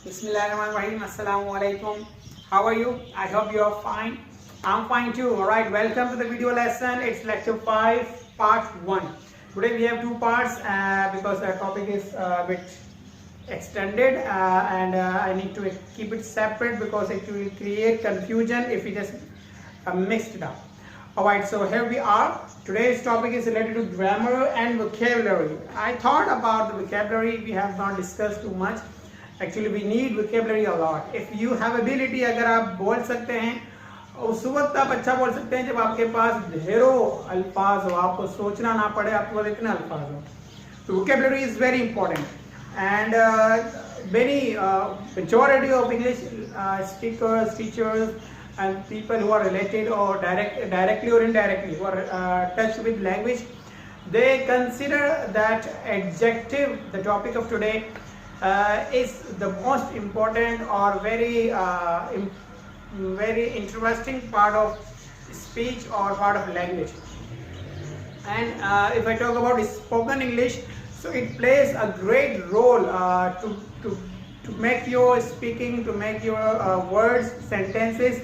Bismillahirrahmanirrahim. Assalamu alaikum. How are you? I hope you are fine. I'm fine too. Alright, welcome to the video lesson. It's lecture 5, part 1. Today we have two parts because the topic is a bit extended and I need to keep it separate because it will create confusion if we just mixed it up. Alright, so here we are. Today's topic is related to grammar and vocabulary. I thought about the vocabulary. We have not discussed too much. Actually we need vocabulary a lot. If you have ability, अगर आप बोल सकते हैं उस वक्त आप अच्छा बोल सकते हैं जब आपके पास ढेरों अल्फाज हो, आपको सोचना ना पड़े, आपके पास इतने अल्फाज हो. So vocabulary is very important and many majority of English speakers, teachers and people who are related or directly or indirectly who are touched with language, they consider that adjective, the topic of today, is the most important or very interesting part of speech or part of language. And if I talk about spoken English, so it plays a great role to make your speaking, to make your words, sentences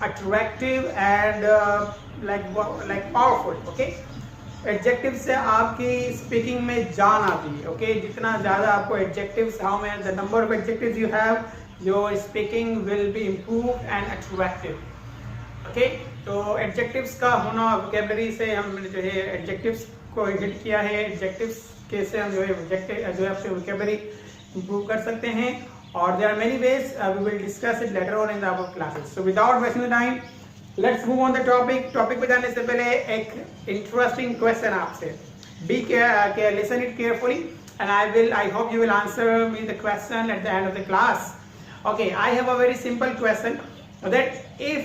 attractive and like powerful. Okay, adjective से आपकी speaking में जान आती है. Okay, जितना ज़्यादा आपको adjectives, how many the number of adjectives you have, your speaking will be improve and attractive. Okay, तो एडजेक्टिव्स का होना वोकैबुलरी से हमने जो है एडजेक्टिव्स को हिट किया है. एडजेक्टिव्स के से हम जो है अपनी वोकैबुलरी इम्प्रूव कर सकते हैं और there are many ways we will discuss it later on in the our classes. So without wasting the time, let's move on the topic. Topic पे जाने से पहले एक इंटरेस्टिंग क्वेश्चन आपसे. Be listen it carefully and I hope you will answer me the question at the end of the class. Okay, I have a very simple question that if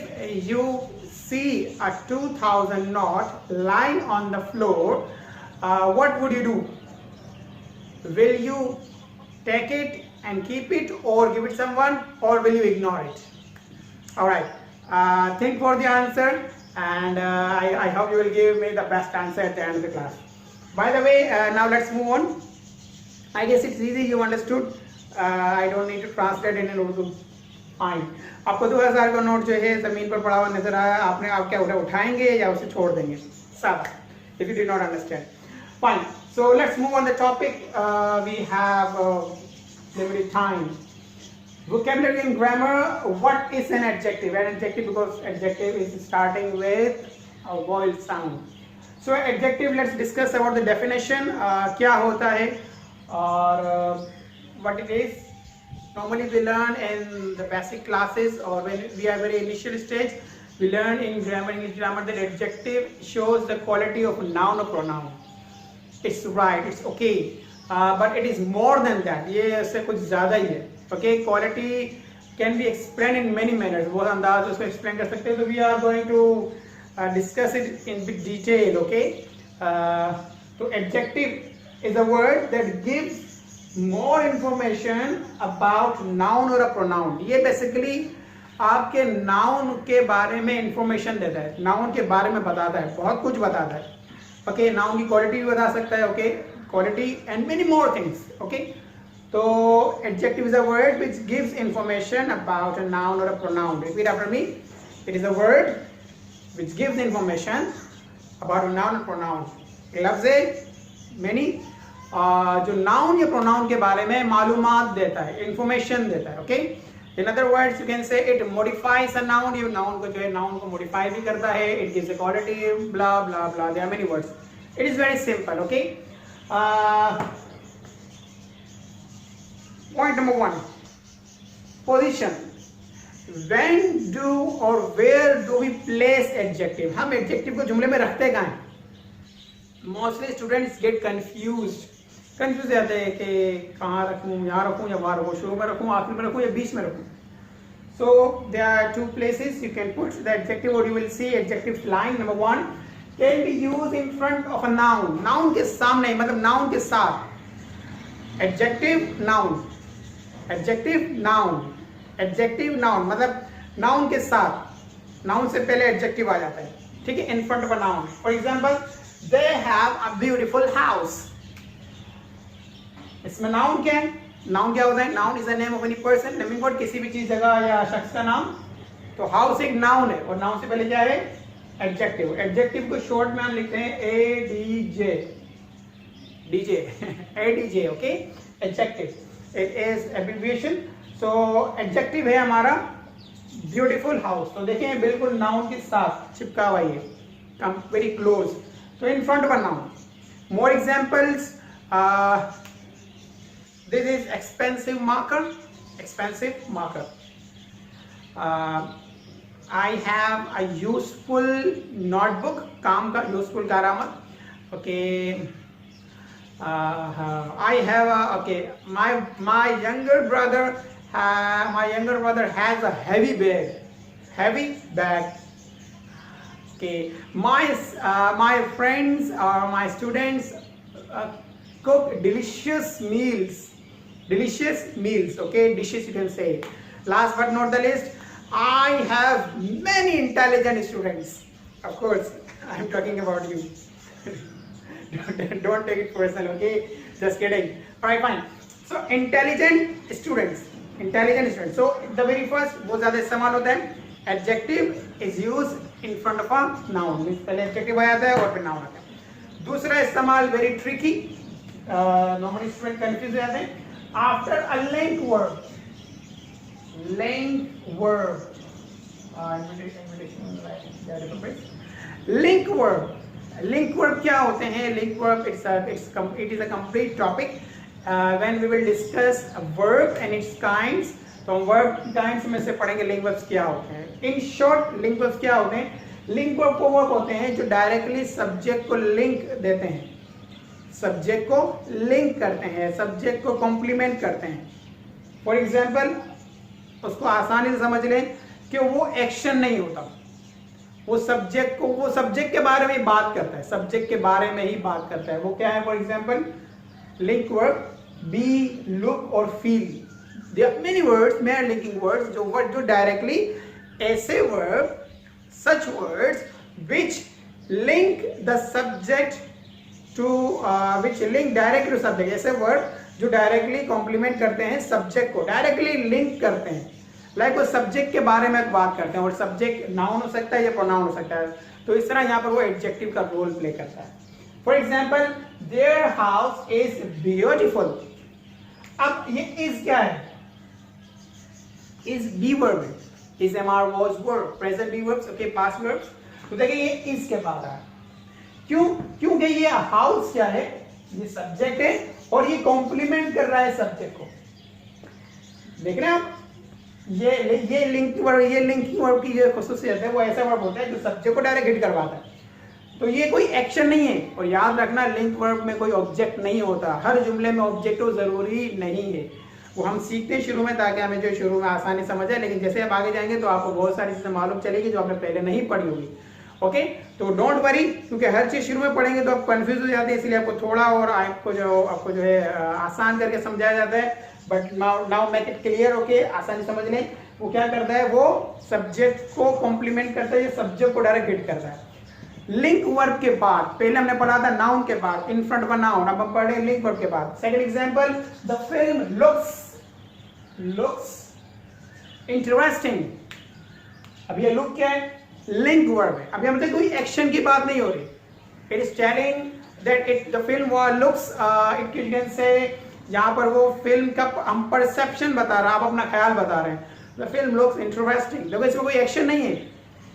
you see a 2000 note lying on the floor, what would you do? Will you take it and keep it or give it someone, or will you ignore it? All right. Think for the answer and I hope you will give me the best answer at the end of the class. By the way, now let's move on. I guess it's easy, you understood. I don't need to translate in Urdu. Fine. आपको 2000 का note जो है ज़मीन पर पड़ा हुआ नजर आया, आपने आप क्या उठाएंगे या उसे छोड़ देंगे? साफ. If you did not understand. Fine. So let's move on the topic. We have limited time. Vocabulary and grammar. What is an adjective? An adjective, because adjective is starting with a vowel sound. So adjective, let's discuss about the definition. क्या होता है और what it is. Normally we learn in the basic classes or when we are very initial stage, we learn in grammar, English grammar, that adjective shows the quality of a noun or pronoun. It's right, it's okay, but it is more than that. ये इससे कुछ ज़्यादा ही है. Okay, quality can be explained in many manners. बहुत अंदाज उसको explain कर सकते हैं. So we are going to discuss it in big detail. Okay, so adjective is a word that gives more information about noun or a pronoun. ये basically आपके noun के बारे में information देता है, noun के बारे में बताता है, बहुत कुछ बताता है. Okay, noun की quality भी बता सकता है. Okay, quality and many more things. Okay. So adjective is a word which gives information about a noun or a pronoun. Repeat after me. It is a word which gives information about a noun or pronoun. लफ्ज़ है many जो noun या pronoun के बारे में मालूमात देता है, information देता है. Okay. In other words, you can say it modifies a noun. ये noun को जो है noun को modify भी करता है. It gives a quality, blah blah blah. There are many words. It is very simple. Okay. Point number 1, position. When do or where do we place adjective? हम adjective को जुमले में रखते कहाँ हैं? Mostly students get confused. Confused जाते हैं कि कहाँ रखूँ, यहाँ रखूँ या वहाँ रखूँ, शुरू में रखूँ, आखिर में रखूँ या बीच में रखूँ. So there are two places you can put the adjective, or you will see adjectives lying. Number 1, can be used in front of a noun. Noun के सामने, मतलब noun के साथ. Adjective, noun. Adjective noun, adjective noun मतलब noun के साथ, noun से पहले एडजेक्टिव आ जाता है. ठीक है, इन front of a noun. For example, they have a beautiful house. इसमें नाउन क्या है? नाउन क्या होता है? Noun is the name of any person, naming word, किसी भी चीज, जगह या शख्स का नाम। तो हाउस एक नाउन है, और नाउन से पहले क्या है? एडजेक्टिव। एडजेक्टिव को शॉर्ट में हम लिखते हैं ADJ, DJ ADJ, okay, adjective, it is abbreviation. So adjective है हमारा ब्यूटीफुल हाउस। तो देखें बिल्कुल नाउन के साथ चिपका हुआ है, कम वेरी क्लोज। तो इन front of a noun. More examples, this is expensive marker, expensive marker. I have a useful notebook, काम का useful का Ramat, okay. I have a, okay, my younger brother has a heavy bag, okay. My friends or my students cook delicious meals, okay, dishes you can say. Last but not the least, I have many intelligent students. Of course, I am talking about you. Don't take it personal, okay? Just kidding. Alright, fine. So intelligent students. So the very first, बहुत ज़्यादा इस्तेमाल होता है, adjective is used in front of a noun. पहले adjective आ जाता है और फिर noun आता है। दूसरा इस्तेमाल very tricky, normally student confuse हो जाते हैं। After a link verb, link verb क्या होते हैं? link verb, it is a complete topic when we will discuss a verb and its kinds. तो हम verb kinds में से पढ़ेंगे link verbs क्या होते हैं। In short, link verbs क्या होते हैं? link verb वो वर्ब होते हैं जो डायरेक्टली सब्जेक्ट को लिंक देते हैं, सब्जेक्ट को लिंक करते हैं, सब्जेक्ट को कॉम्प्लीमेंट करते हैं। फॉर एग्जाम्पल, उसको आसानी से समझ लें कि वो एक्शन नहीं होता, वो सब्जेक्ट के बारे में बात करता है, सब्जेक्ट के बारे में ही बात करता है। वो क्या है? For example, link verb be, look और feel. There are many words, many linking words, जो डायरेक्टली ऐसे verb, such words which link the subject to which link directly to subject, ऐसे वर्ड जो डायरेक्टली कॉम्प्लीमेंट करते हैं subject को, directly link करते हैं। लाइक वो सब्जेक्ट के बारे में बात करते हैं, और सब्जेक्ट नाउन हो सकता है या प्रोनाउन हो सकता है। तो इस तरह यहाँ पर वो एडजेक्टिव का रोल प्ले करता है। For example, their house is beautiful. अब ये इज क्या है? इज बी वर्ब है, is am are was verb, present be verbs, okay, past verbs. तो देखिए ये इज के बाद है, क्योंकि ये हाउस क्या है? ये सब्जेक्ट है और ये कॉम्प्लीमेंट कर रहा है सब्जेक्ट को। देख रहे हैं आप, ये लिंकिंग वर्ब की जो खुसूसियत है, वो ऐसा वर्ब होता है जो सब्जेक्ट को डायरेक्ट हिट करवाता है। तो ये कोई एक्शन नहीं है, और याद रखना लिंक वर्ब में कोई ऑब्जेक्ट नहीं होता, हर जुमले में ऑब्जेक्ट जरूरी नहीं है। वो हम सीखते हैं शुरू में, ताकि हमें जो शुरू में आसानी समझ आए, लेकिन जैसे आप आगे जाएंगे तो आपको बहुत सारी चीजें मालूम चलेगी जो आपने पहले नहीं पढ़ी होगी। ओके, तो डोंट वरी, क्योंकि हर चीज शुरू में पढ़ेंगे तो आप कंफ्यूज हो जाते हैं, इसलिए आपको थोड़ा और आपको जो है आसान करके समझाया जाता है। But now make it clear, okay, आसानी समझ लें। वो क्या करता है? वो सब्जेक्ट को कॉम्प्लीमेंट करता है, ये सब्जेक्ट को डायरेक्ट हिट करता है। लिंक वर्ब के बाद, पहले हमने पढ़ा था नाउन के बाद, इन फ्रंट ऑफ नाउन, अब हम पढ़ रहे हैं लिंक वर्ब के बाद। Second example, the film looks interesting. अब ये लुक क्या है? लिंक वर्ब है। अभी हम कोई एक्शन की बात नहीं हो रही। It is telling that the film looks, it can say, यहाँ पर वो फिल्म का हम परसेप्शन बता रहा है, आप अपना ख्याल बता रहे हैं। द फिल्म लुक्स इंटरेस्टिंग, देखो इसमें कोई एक्शन नहीं है,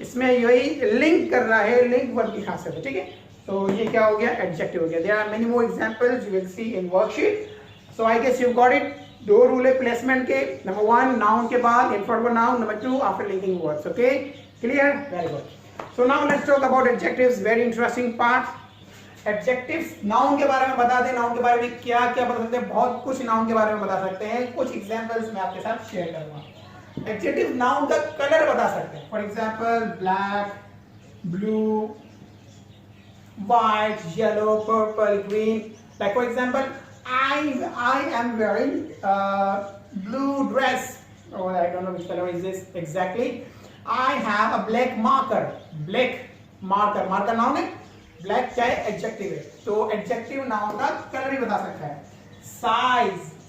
इसमें यही लिंक कर रहा है, लिंक वर्ब की खासियत है, ठीक है। तो ये क्या हो गया? एडजेक्टिव हो गया। There are many more examples you will see in worksheet. So I guess you got it. दो रूल है प्लेसमेंट के, नंबर 1 नाउन के बाद in front of noun, number 2 after linking words, okay, clear? Very good. So now let's talk about adjectives, very interesting part. Adjectives, noun के बारे में बता दें, नाउन के बारे में क्या क्या बता सकते हैं? बहुत कुछ नाउन के बारे में बता सकते हैं, कुछ एग्जांपल्स मैं आपके साथ शेयर करूंगा। एडजेक्टिव नाउन का कलर बता सकते हैं, for example black, blue, white, yellow, purple, green. Like for example, I am wearing blue dress, or I don't know which color is this exactly. I have a black marker. Black marker noun है, black क्या है? Adjective है। तो adjective noun का colour ही बता सकता है।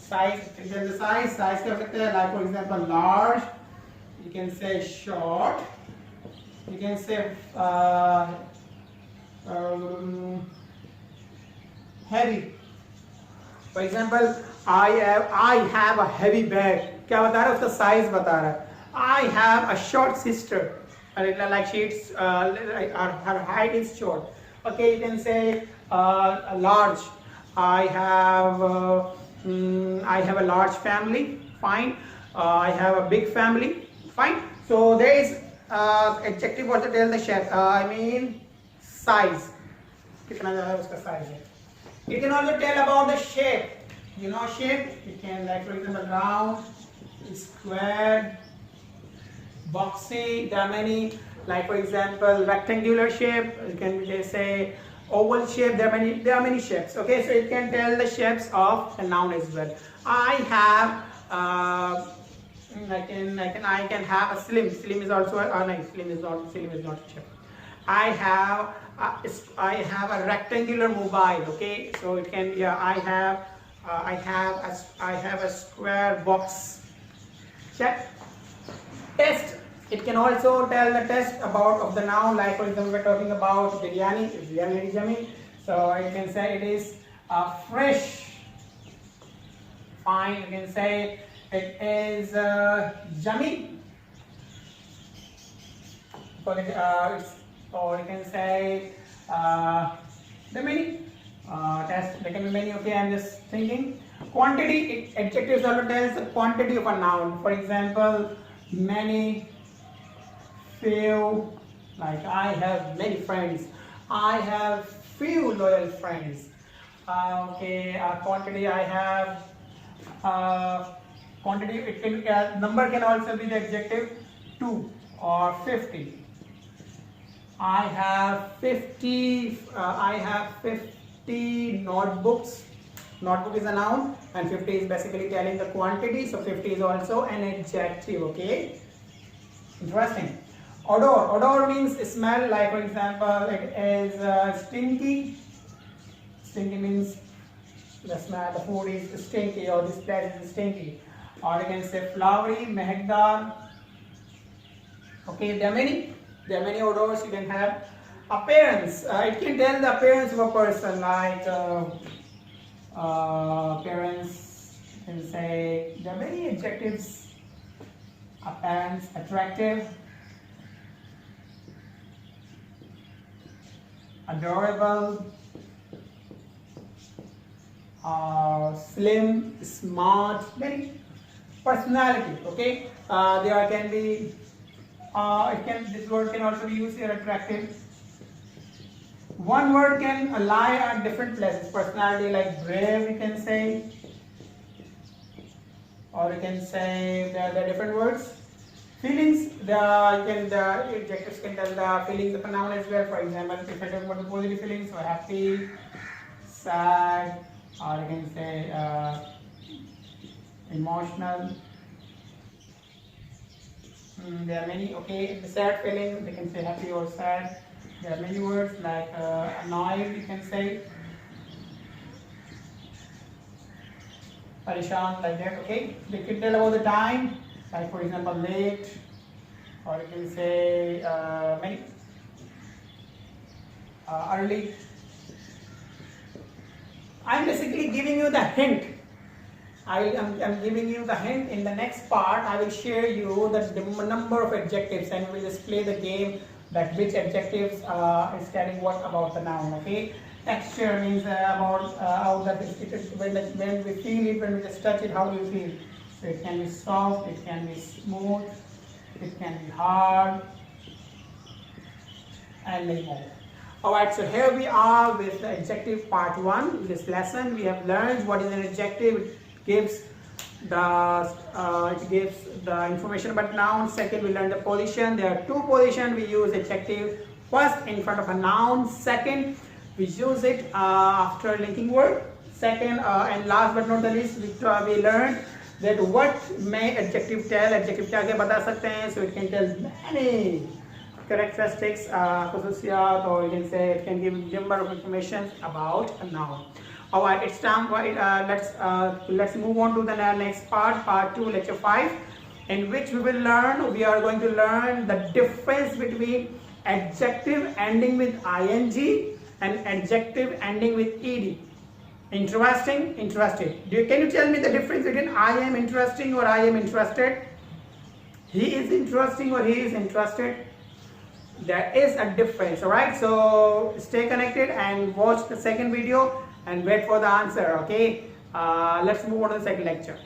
size, the size क्या हो सकता है, like for example large, you can say short, you can say heavy. For example, I have a heavy bag. क्या बता रहा है, उसका size बता रहा है. I have a short sister, like she's her height is short. Okay, you can say large. I have a large family. Fine. I have a big family. Fine. So there is adjective also tell the shape. I mean size. कितना ज़्यादा उसका size है. It can also tell about the shape. You know shape. It can, like for example, round, square, boxy. There are many. Like for example, rectangular shape. You can just say oval shape. There are many shapes. Okay, so it can tell the shapes of a noun as well. I have I can have a slim. Slim is also no, slim is not a shape. I have a rectangular mobile. Okay, so it can, yeah, I have a square box. Check. Test. It can also tell the test of the noun. Like for example, we're talking about biryani. It's biryani yummy. So you can say it is fresh. Fine. You can say it is yummy. Or you can say the many test. There can be many. Okay, I'm just thinking. Quantity. Adjectives also tells the quantity of a noun. For example, many, few. Like I have many friends. I have few loyal friends. Okay, quantity. I have quantity. It can number can also be the adjective 2 or 50. I have 50. I have 50 notebooks. Notebook is a noun, and 50 is basically telling the quantity. So 50 is also an adjective. Okay, interesting. Odor. Odor means smell. Like for example, it is stinky. Stinky means the smell. The food is stinky, or this place is stinky. Or you can say flowery, mehekdar. Okay, there are many odors you can have. Appearance. It can tell the appearance of a person. Like appearance. You can say there are many adjectives. Appearance, attractive, adorable, slim, smart, many. Personality. Okay, there can be this word can also be used here, attractive. One word can lie at different places. Personality, like brave, you can say, or you can say there are different words. Feelings, the adjectives can tell the feelings of a noun as well. For example, if I talk about the positive feelings, so happy, sad, or you can say emotional. There are many. Okay, the sad feeling, they can say happy or sad. There are many words like annoyed, you can say, parishan, like that. Okay, they can tell about the time, like for example late, or you can say many, early. I'm basically giving you the hint. I'm giving you the hint. In the next part, I will share you the number of adjectives, and we will just play the game that which adjectives is telling what about the noun. Okay. Texture means about how that when we feel it, when we just touch it, how do you feel? So it can be soft, it can be smooth, it can be hard, and many more. Alright, so here we are with the adjective part 1. This lesson we have learned what is an adjective. It gives the information about noun. Second, we learned the position. There are 2 positions we use adjective. First, in front of a noun. Second, we use it after linking word. Second, and last but not the least, we learned that what may adjective tell. Adjective क्या क्या बता सकते हैं? So it can tell many characteristics, khususiyat, or you can say it can give number of information about a noun. Alright, it's time. Let's move on to the next part 2, lecture 5, in which we are going to learn the difference between adjective ending with ing and adjective ending with ed. Interesting, interested. Can you tell me the difference between I am interesting or I am interested? He is interesting or he is interested? There is a difference. Alright, so stay connected and watch the second video and wait for the answer. Okay, let's move on to the second lecture.